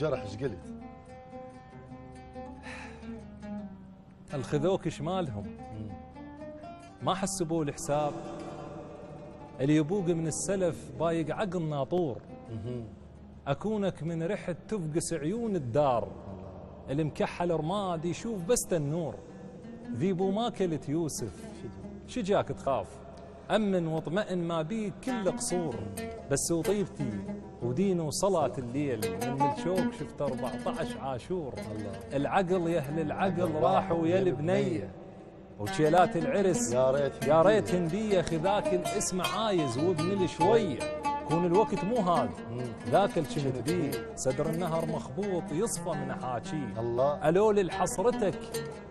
جرح ايش قلت؟ الخذوك شمالهم ما حسبوا الحساب، اللي يبوق من السلف بايق عقل ناطور، اكونك من ريحة تفقس عيون الدار، المكحل رماد يشوف بس النور، ذيبو ما كلت يوسف شجاك تخاف، أمن واطمئن ما بيك كل قصور، بس وطيبتي ودين وصلاة الليل، من الشوك شفت 14 عاشور، العقل يا أهل العقل راحوا يا البنية، وشيلات العرس يا ريت هندية، خذاك الاسم عايز وابن شوية، كون الوقت مو هذا ذاك الشمت بيه، صدر النهر مخبوط يصفى من حاكيه، الله ألول لحصرتك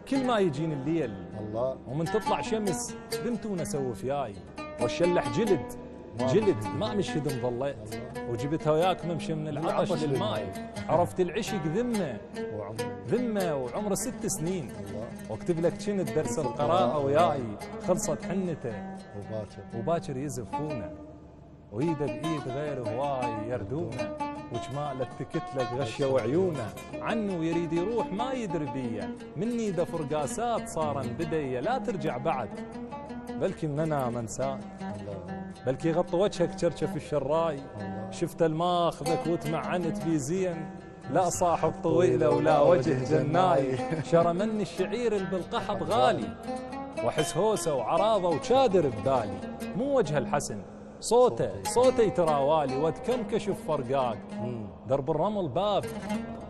كل ما يجين الليل، الله ومن تطلع شمس بنتونا سوف ياي، والشلح جلد ما مشهد مظليت، وجبتها وياك ممشي من العطش للماي، عرفت العشق ذمه وعمره 6 سنين، واكتب لك شنت درس القراءة وياي، خلصت حنته وباكر يزفونه، وإيده بإيد غير هواي يردونه، وجماله تكت لك غشه وعيونه، عنه يريد يروح ما يدري بيه، مني دفر قاسات صارا بديه، لا ترجع بعد بلكي مننا منساك، بلكي غطى وجهك شرشف الشراي، شفت الماخذك وتمعنت بي زين، لا صاحب طويله ولا وجه جناي، شرى مني الشعير اللي بالقحط غالي، واحس هوسه وعراضه وشادر ببالي، مو وجه الحسن صوته يتراوالي، واتكمكش بفرقاك، درب الرمل باب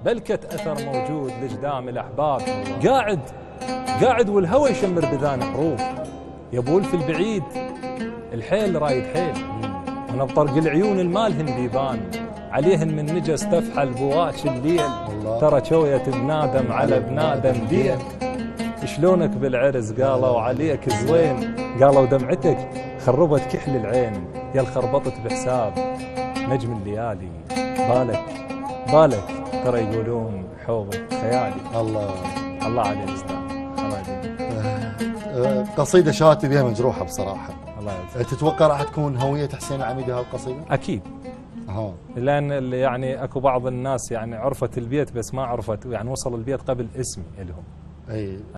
بلكة أثر موجود لجدام الأحباب، قاعد والهوى يشمر بذان حروف، يبول في البعيد الحيل رايد حيل، وانا بطرق العيون المالهن بيبان، عليهن من نجس تفحل بواش الليل، ترى شوية بنادم على بنادم دين، شلونك بالعرس قالوا عليك زوين، قالوا دمعتك خربت كحل العين، يا الخربطت بحساب نجم الليالي، بالك ترى يقولون حوض خيالي. الله على الاستاذ، الله يديم. قصيدة شاتي بها مجروحة بصراحة. الله يجزاك. تتوقع راح تكون هوية حسين العميدي هالقصيدة؟ اكيد. لان يعني اكو بعض الناس يعني عرفت البيت بس ما عرفت، يعني وصل البيت قبل اسمي لهم. اي